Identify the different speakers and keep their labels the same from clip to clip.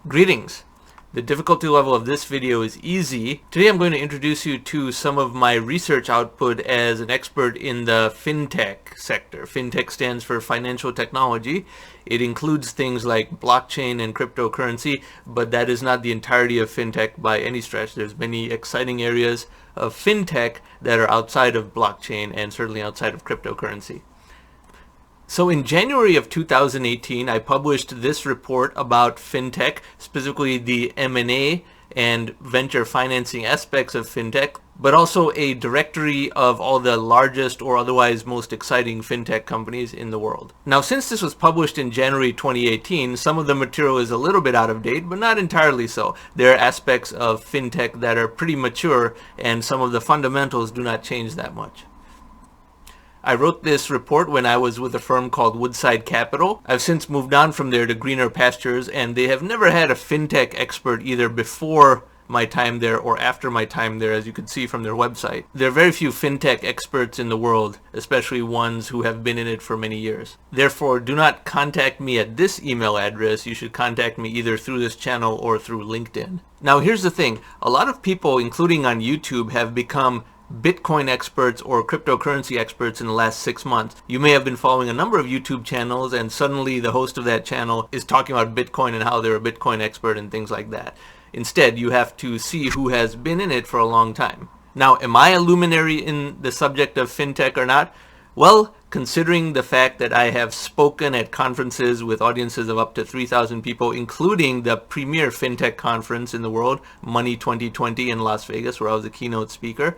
Speaker 1: Greetings. The difficulty level of this video is easy. Today I'm going to introduce you to some of my research output as an expert in the Fintech sector. Fintech stands for financial technology. It includes things like blockchain and cryptocurrency, but that is not the entirety of Fintech by any stretch. There's many exciting areas of Fintech that are outside of blockchain and certainly outside of cryptocurrency. So in January of 2018, I published this report about Fintech, specifically the M&A and venture financing aspects of Fintech, but also a directory of all the largest or otherwise most exciting Fintech companies in the world. Now, since this was published in January 2018, some of the material is a little bit out of date, but not entirely so. There are aspects of Fintech that are pretty mature, and some of the fundamentals do not change that much. I wrote this report when I was with a firm called Woodside Capital. I've since moved on from there to greener pastures, and they have never had a Fintech expert either before my time there or after my time there, as you can see from their website. There are very few Fintech experts in the world, especially ones who have been in it for many years. Therefore, do not contact me at this email address. You should contact me either through this channel or through LinkedIn. Now, here's the thing. A lot of people, including on YouTube, have become Bitcoin experts or cryptocurrency experts in the last 6 months. You may have been following a number of YouTube channels, and suddenly the host of that channel is talking about Bitcoin and how they're a Bitcoin expert and things like that. Instead, you have to see who has been in it for a long time. Now, am I a luminary in the subject of Fintech or not? Well, considering the fact that I have spoken at conferences with audiences of up to 3,000 people, including the premier Fintech conference in the world, Money 2020 in Las Vegas, where I was a keynote speaker,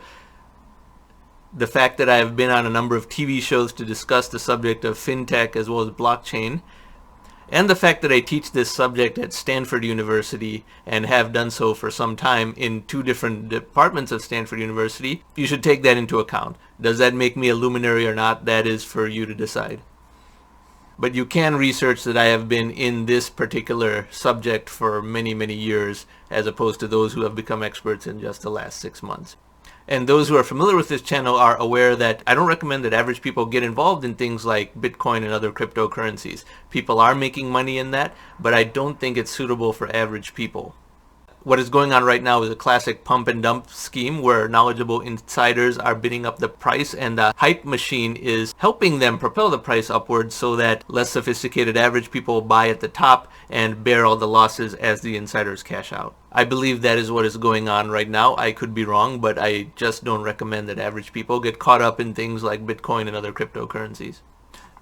Speaker 1: the fact that I have been on a number of TV shows to discuss the subject of Fintech as well as blockchain, and the fact that I teach this subject at Stanford University and have done so for some time in 2 different departments of Stanford University, you should take that into account. Does that make me a luminary or not? That is for you to decide. But you can research that I have been in this particular subject for many, many years, as opposed to those who have become experts in just the last 6 months. And those who are familiar with this channel are aware that I don't recommend that average people get involved in things like Bitcoin and other cryptocurrencies. People are making money in that, but I don't think it's suitable for average people. What is going on right now is a classic pump and dump scheme where knowledgeable insiders are bidding up the price, and the hype machine is helping them propel the price upwards so that less sophisticated average people buy at the top and bear all the losses as the insiders cash out. I believe that is what is going on right now. I could be wrong, but I just don't recommend that average people get caught up in things like Bitcoin and other cryptocurrencies.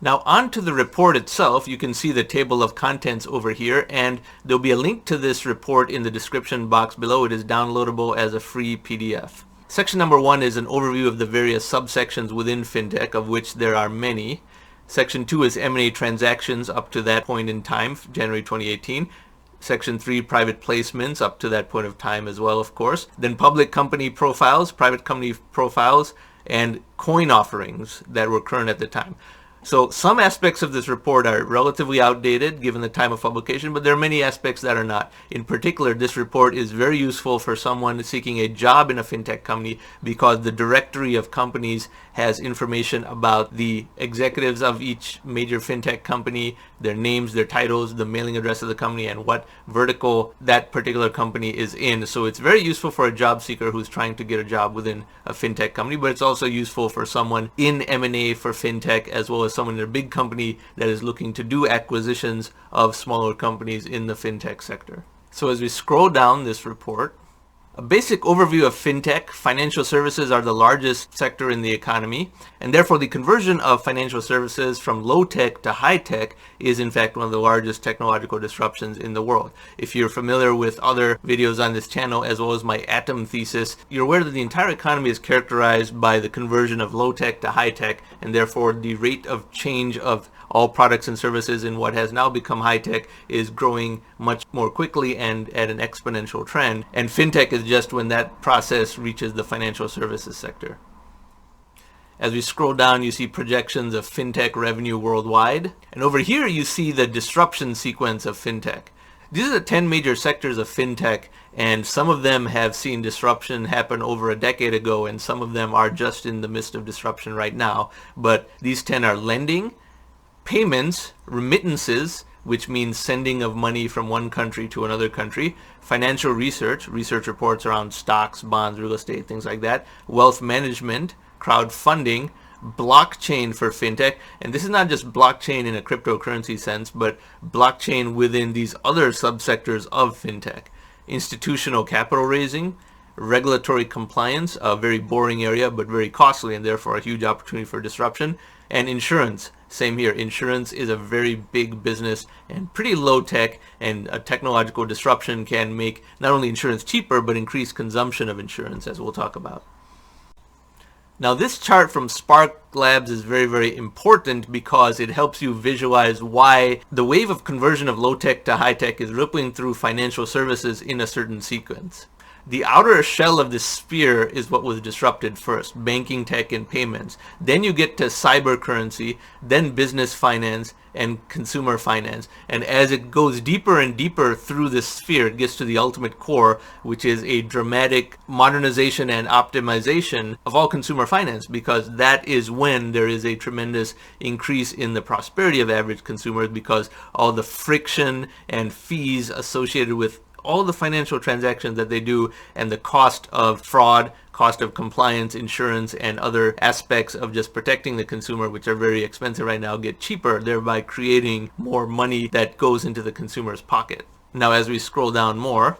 Speaker 1: Now, on to the report itself. You can see the table of contents over here, and there'll be a link to this report in the description box below. It is downloadable as a free PDF. Section number 1 is an overview of the various subsections within Fintech, of which there are many. Section 2 is M&A transactions up to that point in time, January 2018. Section 3, private placements up to that point of time as well, of course. Then public company profiles, private company profiles, and coin offerings that were current at the time. So some aspects of this report are relatively outdated given the time of publication, but there are many aspects that are not. In particular, this report is very useful for someone seeking a job in a fintech company because the directory of companies has information about the executives of each major fintech company, their names, their titles, the mailing address of the company, and what vertical that particular company is in. So it's very useful for a job seeker who's trying to get a job within a fintech company, but it's also useful for someone in M&A for fintech, as well as someone in a big company that is looking to do acquisitions of smaller companies in the fintech sector. So as we scroll down this report, a basic overview of fintech. Financial services are the largest sector in the economy, and therefore the conversion of financial services from low tech to high tech is in fact one of the largest technological disruptions in the world. If you're familiar with other videos on this channel, as well as my atom thesis, you're aware that the entire economy is characterized by the conversion of low tech to high tech, and therefore the rate of change of all products and services in what has now become high tech is growing much more quickly and at an exponential trend. And fintech is just when that process reaches the financial services sector. As we scroll down, you see projections of fintech revenue worldwide. And over here, you see the disruption sequence of fintech. These are the 10 major sectors of fintech, and some of them have seen disruption happen over a decade ago, and some of them are just in the midst of disruption right now. But these 10 are lending, payments, remittances, which means sending of money from one country to another country. Financial research, research reports around stocks, bonds, real estate, things like that. Wealth management, crowdfunding, blockchain for fintech, and this is not just blockchain in a cryptocurrency sense, but blockchain within these other subsectors of fintech. Institutional capital raising, regulatory compliance, a very boring area but very costly and therefore a huge opportunity for disruption, and insurance. Same here. Insurance is a very big business and pretty low tech, and a technological disruption can make not only insurance cheaper but increase consumption of insurance, as we'll talk about. Now this chart from Spark Labs is very, very important because it helps you visualize why the wave of conversion of low-tech to high-tech is rippling through financial services in a certain sequence. The outer shell of this sphere is what was disrupted first, banking, tech, and payments. Then you get to cyber currency, then business finance, and consumer finance. And as it goes deeper and deeper through this sphere, it gets to the ultimate core, which is a dramatic modernization and optimization of all consumer finance, because that is when there is a tremendous increase in the prosperity of average consumers, because all the friction and fees associated with all the financial transactions that they do and the cost of fraud, cost of compliance, insurance, and other aspects of just protecting the consumer, which are very expensive right now, get cheaper, thereby creating more money that goes into the consumer's pocket. Now, as we scroll down more,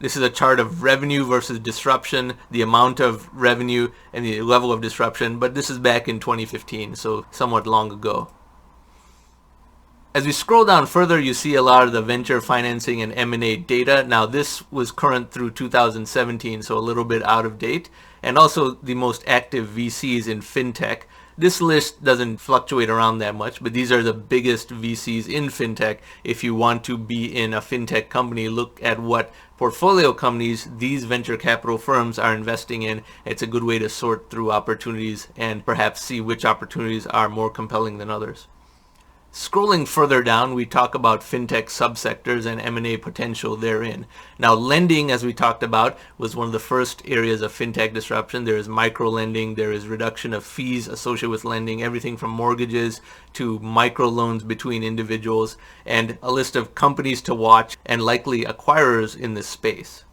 Speaker 1: this is a chart of revenue versus disruption, the amount of revenue and the level of disruption, but this is back in 2015, so somewhat long ago. As we scroll down further, you see a lot of the venture financing and M&A data. Now this was current through 2017, so a little bit out of date, and also the most active VCs in fintech. This list doesn't fluctuate around that much, but these are the biggest VCs in fintech. If you want to be in a fintech company, look at what portfolio companies these venture capital firms are investing in. It's a good way to sort through opportunities and perhaps see which opportunities are more compelling than others. Scrolling further down, we talk about fintech subsectors and M&A potential therein. Now, lending, as we talked about, was one of the first areas of fintech disruption. There is micro-lending, there is reduction of fees associated with lending, everything from mortgages to micro-loans between individuals, and a list of companies to watch and likely acquirers in this space.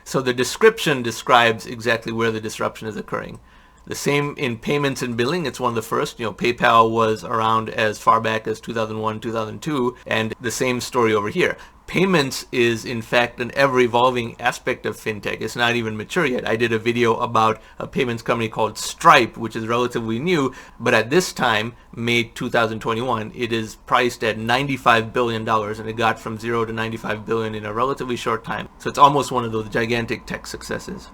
Speaker 1: So the description describes exactly where the disruption is occurring. The same in payments and billing. It's one of the first. PayPal was around as far back as 2001, 2002, and the same story over here. Payments is in fact an ever-evolving aspect of fintech. It's not even mature yet. I did a video about a payments company called Stripe, which is relatively new, but at this time, May 2021, it is priced at $95 billion, and it got from 0 to 95 billion in a relatively short time. So it's almost one of those gigantic tech successes.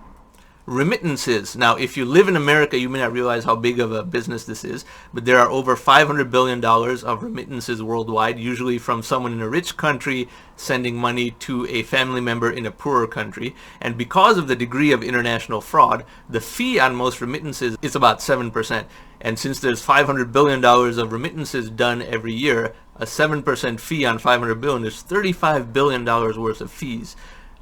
Speaker 1: Remittances. Now, if you live in America, you may not realize how big of a business this is, but there are over $500 billion of remittances worldwide, usually from someone in a rich country sending money to a family member in a poorer country. And because of the degree of international fraud, the fee on most remittances is about 7%. And since there's $500 billion of remittances done every year, a 7% fee on $500 billion is $35 billion worth of fees.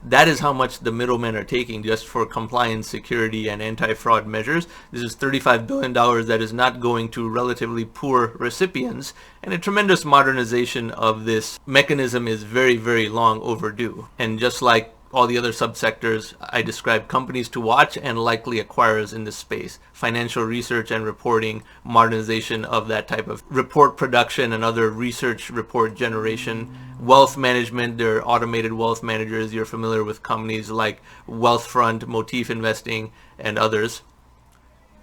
Speaker 1: That is how much the middlemen are taking just for compliance, security, and anti-fraud measures. This is $35 billion that is not going to relatively poor recipients, and a tremendous modernization of this mechanism is very, very long overdue. And just like all the other subsectors, I describe companies to watch and likely acquirers in this space. Financial research and reporting, modernization of that type of report production and other research report generation. Wealth management, there are automated wealth managers. You're familiar with companies like Wealthfront, Motif Investing, and others.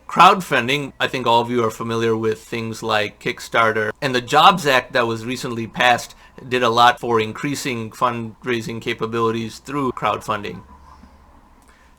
Speaker 1: Crowdfunding, I think all of you are familiar with things like Kickstarter. And the Jobs Act that was recently passed did a lot for increasing fundraising capabilities through crowdfunding.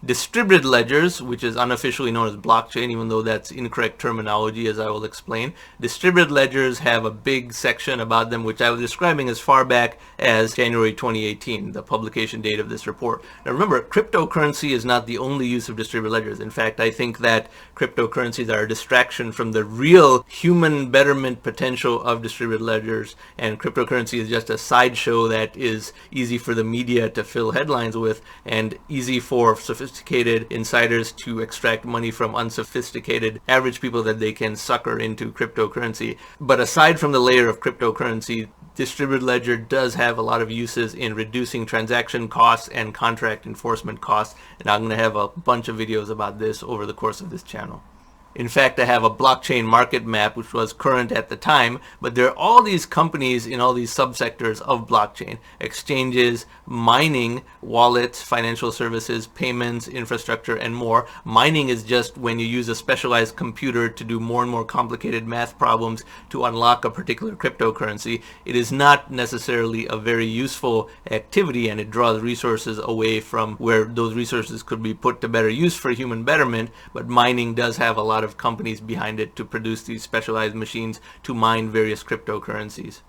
Speaker 1: Distributed ledgers, which is unofficially known as blockchain, even though that's incorrect terminology, as I will explain. Distributed ledgers have a big section about them, which I was describing as far back as January 2018, the publication date of this report. Now remember, cryptocurrency is not the only use of distributed ledgers. In fact, I think that cryptocurrencies are a distraction from the real human betterment potential of distributed ledgers, and cryptocurrency is just a sideshow that is easy for the media to fill headlines with and easy for sophisticated sophisticated insiders to extract money from unsophisticated average people that they can sucker into cryptocurrency. But aside from the layer of cryptocurrency, distributed ledger does have a lot of uses in reducing transaction costs and contract enforcement costs, and I'm going to have a bunch of videos about this over the course of this channel. In fact, I have a blockchain market map which was current at the time, but there are all these companies in all these subsectors of blockchain: exchanges, mining, wallets, financial services, payments, infrastructure, and more. Mining is just when you use a specialized computer to do more and more complicated math problems to unlock a particular cryptocurrency. It is not necessarily a very useful activity, and it draws resources away from where those resources could be put to better use for human betterment, but mining does have a lot of companies behind it to produce these specialized machines to mine various cryptocurrencies.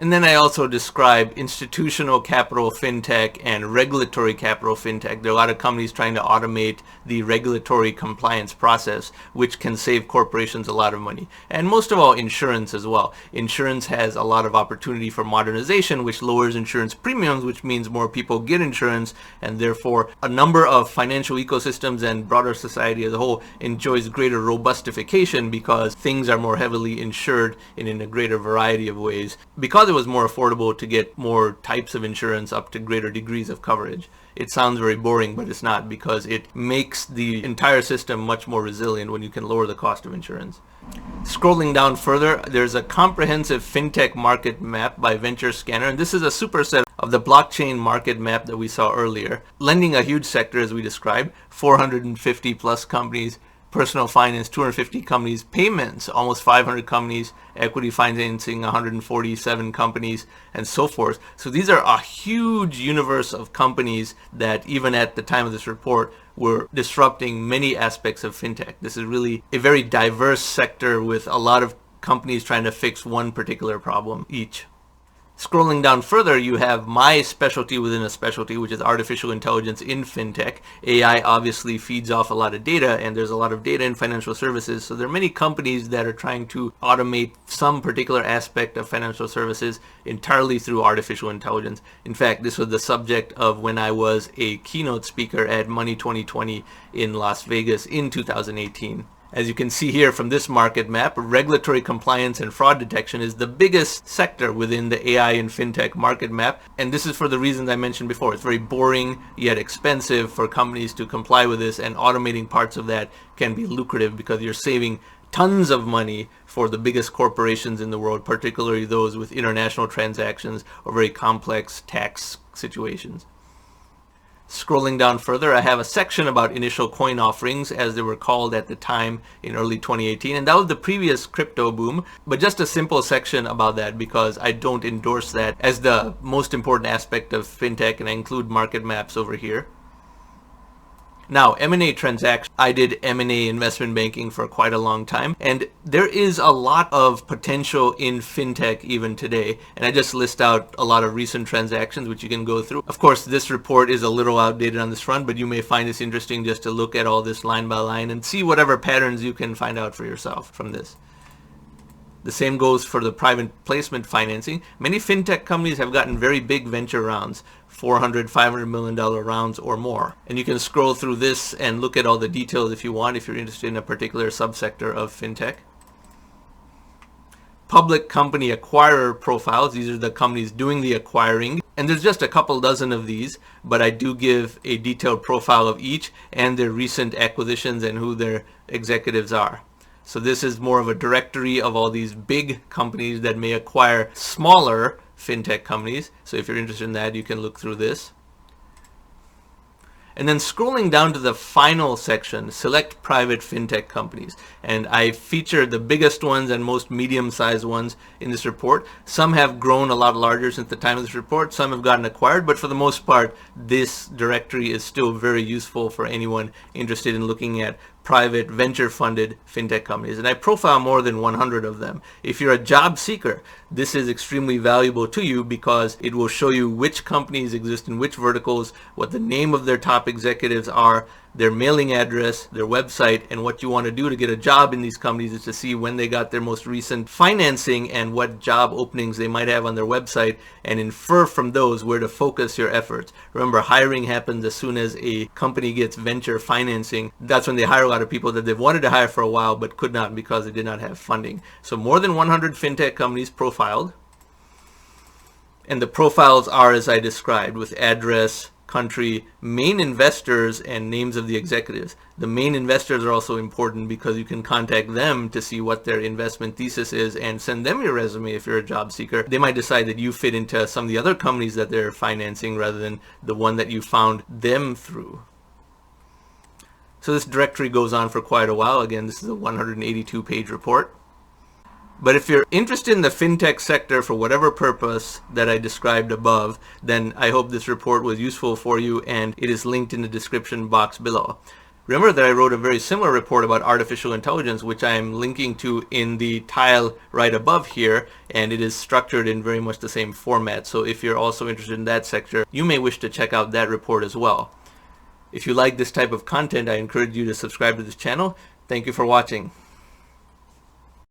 Speaker 1: And then I also describe institutional capital fintech and regulatory capital fintech. There are a lot of companies trying to automate the regulatory compliance process, which can save corporations a lot of money. And most of all, insurance as well. Insurance has a lot of opportunity for modernization, which lowers insurance premiums, which means more people get insurance, and therefore a number of financial ecosystems and broader society as a whole enjoys greater robustification because things are more heavily insured in a greater variety of ways, because it was more affordable to get more types of insurance up to greater degrees of coverage. It sounds very boring, but it's not, because it makes the entire system much more resilient when you can lower the cost of insurance. Scrolling down further, there's a comprehensive fintech market map by Venture Scanner, and this is a superset of the blockchain market map that we saw earlier. Lending, a huge sector as we described, 450 plus companies. Personal finance, 250 companies. Payments, almost 500 companies. Equity financing, 147 companies, and so forth. So these are a huge universe of companies that even at the time of this report were disrupting many aspects of fintech. This is really a very diverse sector with a lot of companies trying to fix one particular problem each. Scrolling down further, you have my specialty within a specialty, which is artificial intelligence in fintech. AI obviously feeds off a lot of data, and there's a lot of data in financial services. So there are many companies that are trying to automate some particular aspect of financial services entirely through artificial intelligence. In fact, this was the subject of when I was a keynote speaker at Money 2020 in Las Vegas in 2018. As you can see here from this market map, regulatory compliance and fraud detection is the biggest sector within the AI and fintech market map. And this is for the reasons I mentioned before. It's very boring yet expensive for companies to comply with this, and automating parts of that can be lucrative because you're saving tons of money for the biggest corporations in the world, particularly those with international transactions or very complex tax situations. Scrolling down further, I have a section about initial coin offerings, as they were called at the time in early 2018, and that was the previous crypto boom, but just a simple section about that because I don't endorse that as the most important aspect of fintech, and I include market maps over here. Now, M&A transactions. I did M&A investment banking for quite a long time, and there is a lot of potential in fintech even today, and I just list out a lot of recent transactions which you can go through. Of course, this report is a little outdated on this front, but you may find this interesting just to look at all this line by line and see whatever patterns you can find out for yourself from this. The same goes for the private placement financing. Many fintech companies have gotten very big venture rounds, $400, $500 million rounds or more. And you can scroll through this and look at all the details if you want, if you're interested in a particular subsector of fintech. Public company acquirer profiles. These are the companies doing the acquiring. And there's just a couple dozen of these, but I do give a detailed profile of each and their recent acquisitions and who their executives are. So this is more of a directory of all these big companies that may acquire smaller fintech companies. So if you're interested in that, you can look through this. And then scrolling down to the final section, select private fintech companies. And I featured the biggest ones and most medium-sized ones in this report. Some have grown a lot larger since the time of this report. Some have gotten acquired, but for the most part, this directory is still very useful for anyone interested in looking at private venture-funded fintech companies. And I profile more than 100 of them. If you're a job seeker, this is extremely valuable to you because it will show you which companies exist in which verticals, what the name of their top top executives are, their mailing address, their website, and what you want to do to get a job in these companies is to see when they got their most recent financing and what job openings they might have on their website, and infer from those where to focus your efforts. Remember, hiring happens as soon as a company gets venture financing. That's when they hire a lot of people that they've wanted to hire for a while but could not because they did not have funding. So more than 100 fintech companies profiled. And the profiles are as I described, with address, country, main investors, and names of the executives. The main investors are also important because you can contact them to see what their investment thesis is and send them your resume if you're a job seeker. They might decide that you fit into some of the other companies that they're financing rather than the one that you found them through. So this directory goes on for quite a while. Again, this is a 182-page report. But if you're interested in the fintech sector for whatever purpose that I described above, then I hope this report was useful for you, and it is linked in the description box below. Remember that I wrote a very similar report about artificial intelligence, which I'm linking to in the tile right above here, and it is structured in very much the same format. So if you're also interested in that sector, you may wish to check out that report as well. If you like this type of content, I encourage you to subscribe to this channel. Thank you for watching.